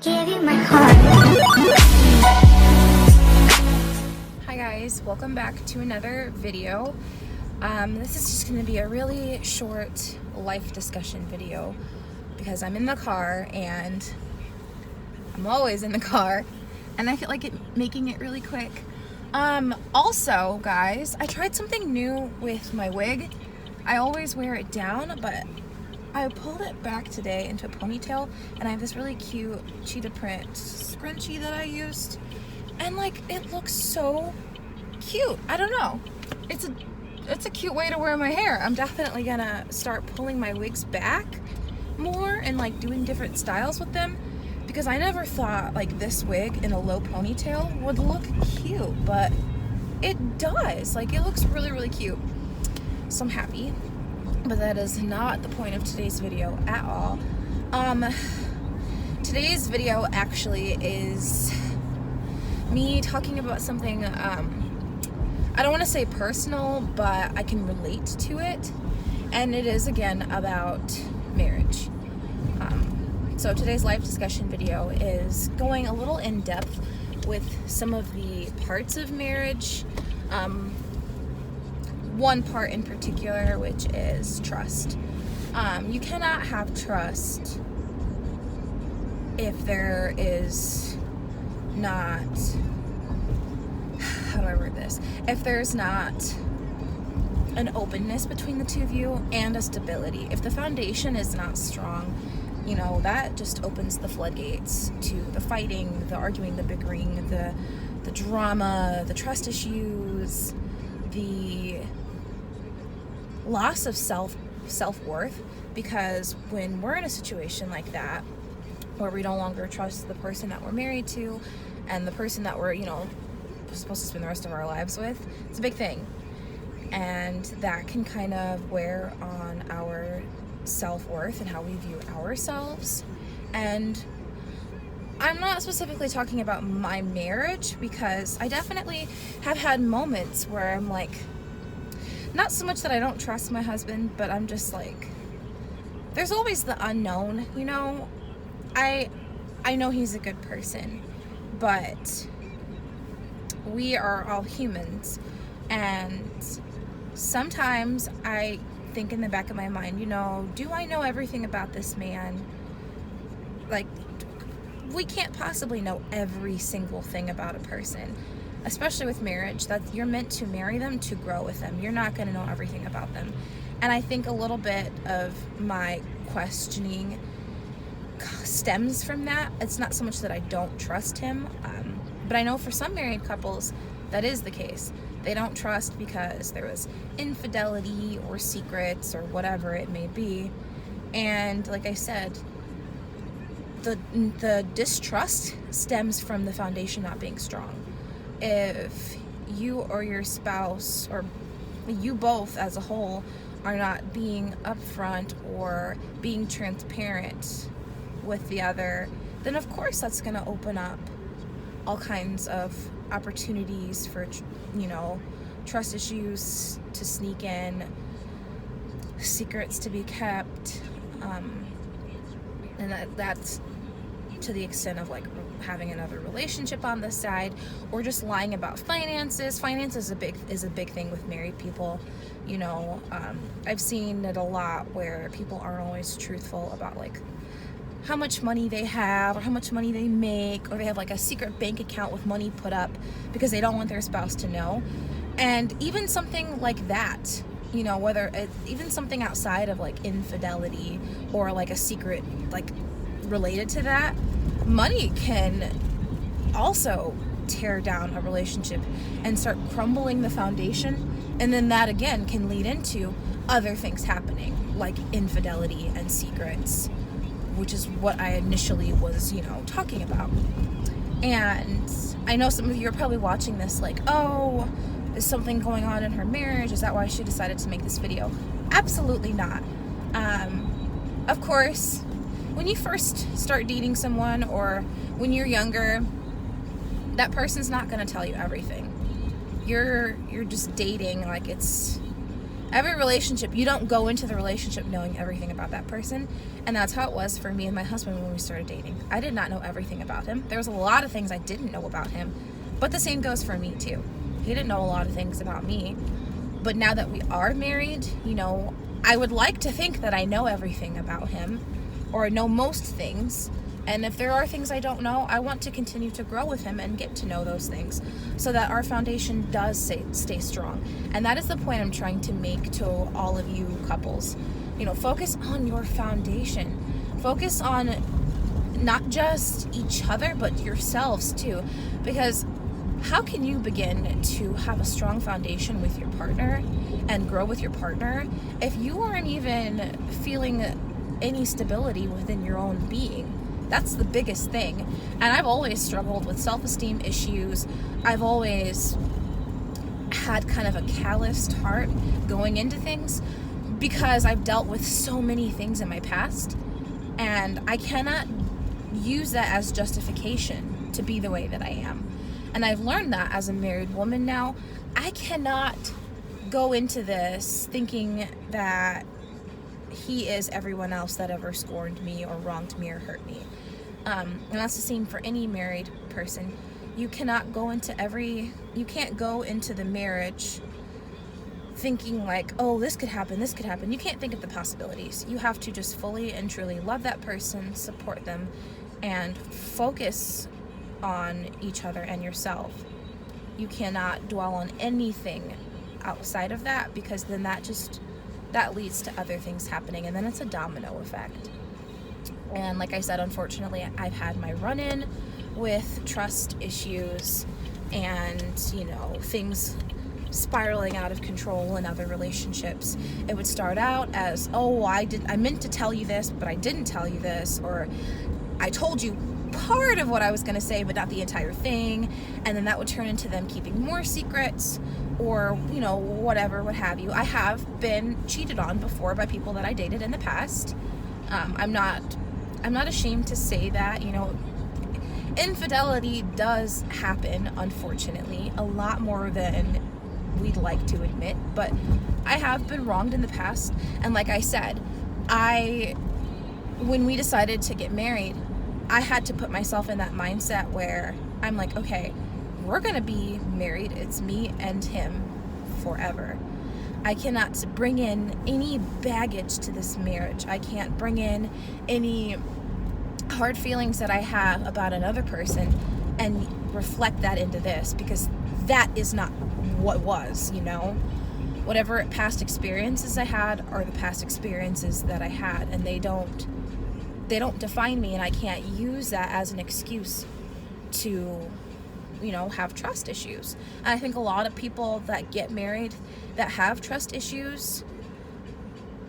give you my heart. Hi guys, welcome back to another video. This is just going to be a really short life discussion video because I'm in the car, and I'm always in the car, and I feel like making it really quick. Also guys, I tried something new with my wig. I always wear it down, but I pulled it back today into a ponytail, and I have this really cute cheetah print scrunchie that I used, and like it looks so cute. I don't know, it's a cute way to wear my hair. I'm definitely gonna start pulling my wigs back more and like doing different styles with them, because I never thought like this wig in a low ponytail would look cute, but it does. Like, it looks really, really cute. So I'm happy. But that is not the point of today's video at all. Today's video actually is me talking about something, I don't want to say personal, but I can relate to it. And it is, again, about marriage. So today's life discussion video is going a little in depth with some of the parts of marriage. One part in particular, which is trust. You cannot have trust if there is not, how do I word this? If there's not an openness between the two of you and a stability. If the foundation is not strong, you know, that just opens the floodgates to the fighting, the arguing, the bickering, the drama, the trust issues, the loss of self-worth. Because when we're in a situation like that, where we no longer trust the person that we're married to and the person that we're, you know, supposed to spend the rest of our lives with, it's a big thing. And that can kind of wear on our self-worth and how we view ourselves. And I'm not specifically talking about my marriage, because I definitely have had moments where I'm like, not so much that I don't trust my husband, but I'm just like, there's always the unknown, you know. I know he's a good person, but we are all humans, and sometimes I think in the back of my mind, you know, do I know everything about this man? Like, we can't possibly know every single thing about a person, especially with marriage. That you're meant to marry them to grow with them. You're not going to know everything about them. And I think a little bit of my questioning stems from that. It's not so much that I don't trust him, but I know for some married couples that is the case. They don't trust because there was infidelity or secrets or whatever it may be. And like I said, the distrust stems from the foundation not being strong. If you or your spouse, or you both as a whole, are not being upfront or being transparent with the other, then of course that's going to open up all kinds of opportunities for, you know, trust issues to sneak in, secrets to be kept, and that's to the extent of like having another relationship on the side, or just lying about finances. Finance is a big thing with married people. You know, I've seen it a lot where people aren't always truthful about like how much money they have or how much money they make, or they have like a secret bank account with money put up because they don't want their spouse to know. And even something like that, you know, whether even something outside of like infidelity or like a secret like related to that, money can also tear down a relationship and start crumbling the foundation, and then that again can lead into other things happening like infidelity and secrets, which is what I initially was, you know, talking about. And I know some of you are probably watching this like, oh, is something going on in her marriage? Is that why she decided to make this video? Absolutely not. Of course, when you first start dating someone, or when you're younger, that person's not going to tell you everything. You're just dating like it's Every relationship, you don't go into the relationship knowing everything about that person. And that's how it was for me and my husband when we started dating. I did not know everything about him. There was a lot of things I didn't know about him, but the same goes for me too. He didn't know a lot of things about me. But now that we are married, you know, I would like to think that I know everything about him, or know most things. And if there are things I don't know, I want to continue to grow with him and get to know those things so that our foundation does stay strong. And that is the point I'm trying to make to all of you couples. You know, focus on your foundation. Focus on not just each other, but yourselves too. Because how can you begin to have a strong foundation with your partner and grow with your partner if you aren't even feeling any stability within your own being? That's the biggest thing. And I've always struggled with self-esteem issues. I've always had kind of a calloused heart going into things because I've dealt with so many things in my past, and I cannot use that as justification to be the way that I am. And I've learned that as a married woman now, I cannot go into this thinking that he is everyone else that ever scorned me or wronged me or hurt me. And that's the same for any married person. You cannot go into you can't go into the marriage thinking like, oh, this could happen. You can't think of the possibilities. You have to just fully and truly love that person, support them, and focus on each other and yourself. You cannot dwell on anything outside of that, because then that leads to other things happening, and then it's a domino effect. And like I said, unfortunately, I've had my run-in with trust issues and, you know, things spiraling out of control in other relationships. It would start out as, oh, I meant to tell you this, but I didn't tell you this, or I told you part of what I was going to say, but not the entire thing. And then that would turn into them keeping more secrets, or, you know, whatever, what have you. I have been cheated on before by people that I dated in the past. I'm not ashamed to say that. You know, infidelity does happen, unfortunately, a lot more than we'd like to admit, but I have been wronged in the past. And like I said, when we decided to get married, I had to put myself in that mindset where I'm like, okay, we're gonna be married. It's me and him forever. I cannot bring in any baggage to this marriage. I can't bring in any hard feelings that I have about another person and reflect that into this, because that is not what was, you know. Whatever past experiences I had are the past experiences that I had, and they don't define me, and I can't use that as an excuse to, you know, have trust issues. And I think a lot of people that get married that have trust issues,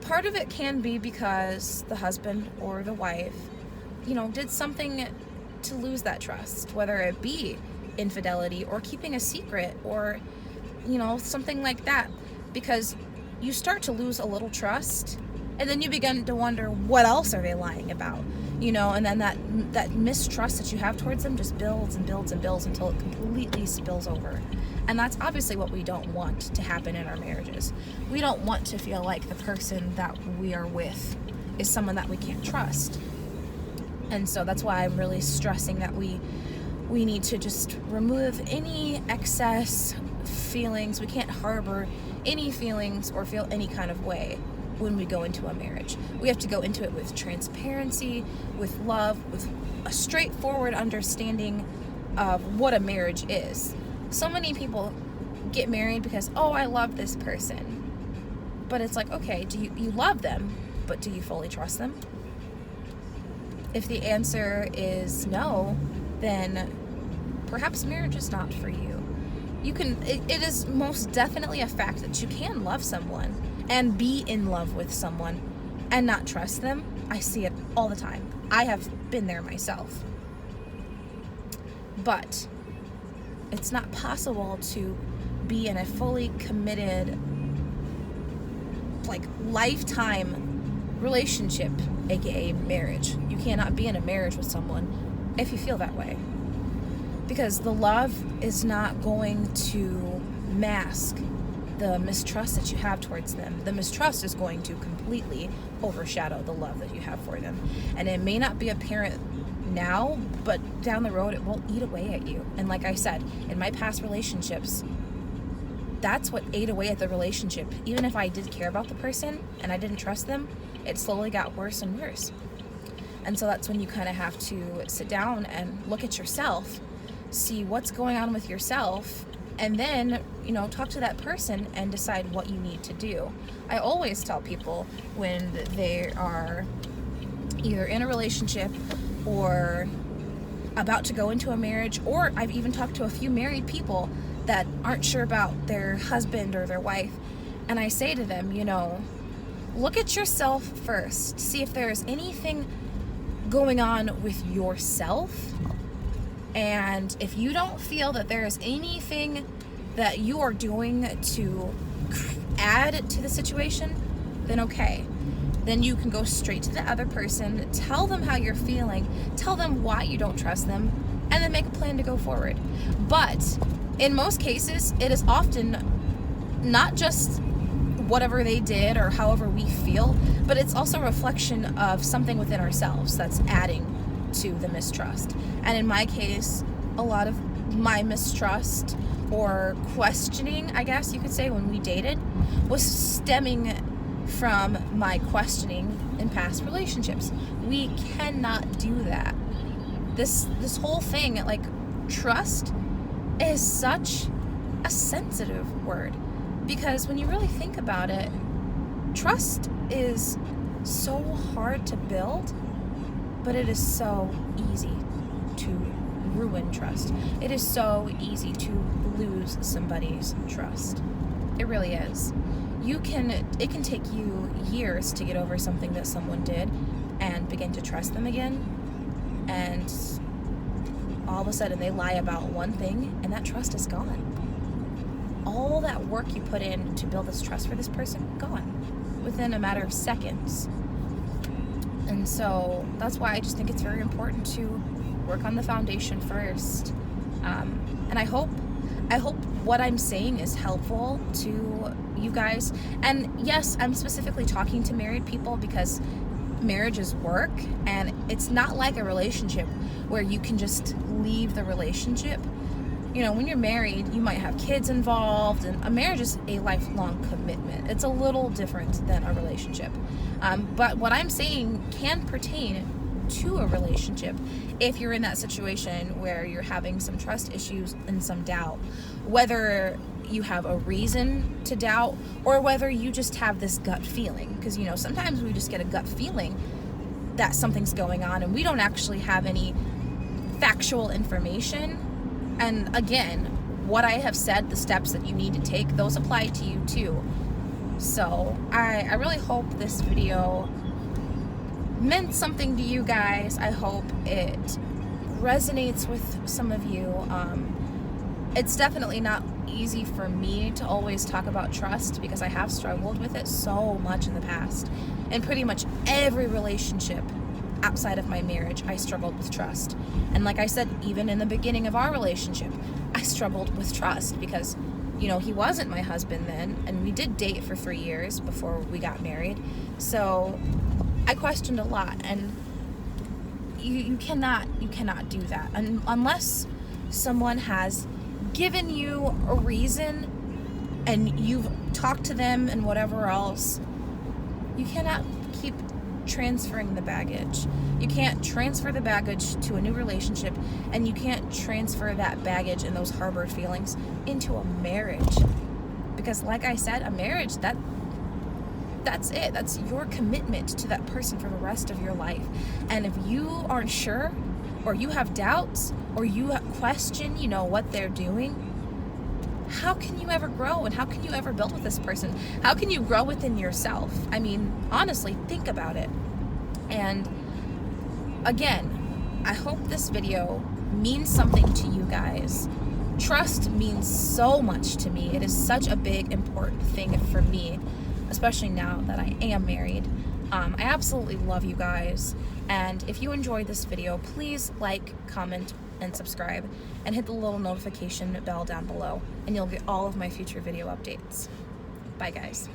part of it can be because the husband or the wife, you know, did something to lose that trust, whether it be infidelity or keeping a secret or, you know, something like that, because you start to lose a little trust, and then you begin to wonder, what else are they lying about? You know, and then that mistrust that you have towards them just builds and builds and builds until it completely spills over. And that's obviously what we don't want to happen in our marriages. We don't want to feel like the person that we are with is someone that we can't trust. And so that's why I'm really stressing that we need to just remove any excess feelings. We can't harbor any feelings or feel any kind of way when we go into a marriage. We have to go into it with transparency, with love, with a straightforward understanding of what a marriage is. So many people get married because, oh, I love this person. But it's like, okay, you love them, but do you fully trust them? If the answer is no, then perhaps marriage is not for you. It is most definitely a fact that you can love someone and be in love with someone and not trust them. I see it all the time. I have been there myself. But it's not possible to be in a fully committed, like, lifetime relationship, aka marriage. You cannot be in a marriage with someone if you feel that way, because the love is not going to mask the mistrust that you have towards them. The mistrust is going to completely overshadow the love that you have for them. And it may not be apparent now, but down the road it will eat away at you. And like I said, in my past relationships, that's what ate away at the relationship. Even if I did care about the person and I didn't trust them, it slowly got worse and worse. And so that's when you kind of have to sit down and look at yourself, see what's going on with yourself, and then, talk to that person and decide what you need to do. I always tell people when they are either in a relationship or about to go into a marriage, or I've even talked to a few married people that aren't sure about their husband or their wife, and I say to them, look at yourself first. See if there's anything going on with yourself. And if you don't feel that there is anything that you are doing to add to the situation, then okay. Then you can go straight to the other person, tell them how you're feeling, tell them why you don't trust them, and then make a plan to go forward. But in most cases, it is often not just whatever they did or however we feel, but it's also a reflection of something within ourselves that's adding to the mistrust. And in my case, a lot of my mistrust or questioning, I guess you could say, when we dated was stemming from my questioning in past relationships. We cannot do that. This whole thing, like, trust is such a sensitive word, because when you really think about it, trust is so hard to build, but it is so easy to ruin trust. It is so easy to lose somebody's trust. It really is. It can take you years to get over something that someone did and begin to trust them again, and all of a sudden they lie about one thing and that trust is gone. All that work you put in to build this trust for this person, gone within a matter of seconds. And so that's why I just think it's very important to work on the foundation first. And I hope what I'm saying is helpful to you guys. And yes, I'm specifically talking to married people because marriage is work, and it's not like a relationship where you can just leave the relationship. When you're married, you might have kids involved, and a marriage is a lifelong commitment. It's a little different than a relationship. But what I'm saying can pertain to a relationship if you're in that situation where you're having some trust issues and some doubt, whether you have a reason to doubt or whether you just have this gut feeling. Because, sometimes we just get a gut feeling that something's going on and we don't actually have any factual information. And again, what I have said, the steps that you need to take, those apply to you too. So I really hope this video meant something to you guys. I hope it resonates with some of you. It's definitely not easy for me to always talk about trust because I have struggled with it so much in the past. In pretty much every relationship outside of my marriage, I struggled with trust. And like I said, even in the beginning of our relationship, I struggled with trust because, he wasn't my husband then, and we did date for 3 years before we got married. So I questioned a lot, and you cannot do that unless someone has given you a reason and you've talked to them and whatever else. You cannot keep transferring the baggage. You can't transfer the baggage to a new relationship, and you can't transfer that baggage and those harbored feelings into a marriage. Because like I said, a marriage, that's it. That's your commitment to that person for the rest of your life. And if you aren't sure, or you have doubts, or you question, what they're doing, how can you ever grow, and how can you ever build with this person? How can you grow within yourself? I mean, honestly, think about it. And again, I hope this video means something to you guys. Trust means so much to me. It is such a big, important thing for me, especially now that I am married. I absolutely love you guys. And if you enjoyed this video, please like, comment, and subscribe, and hit the little notification bell down below, and you'll get all of my future video updates. Bye, guys.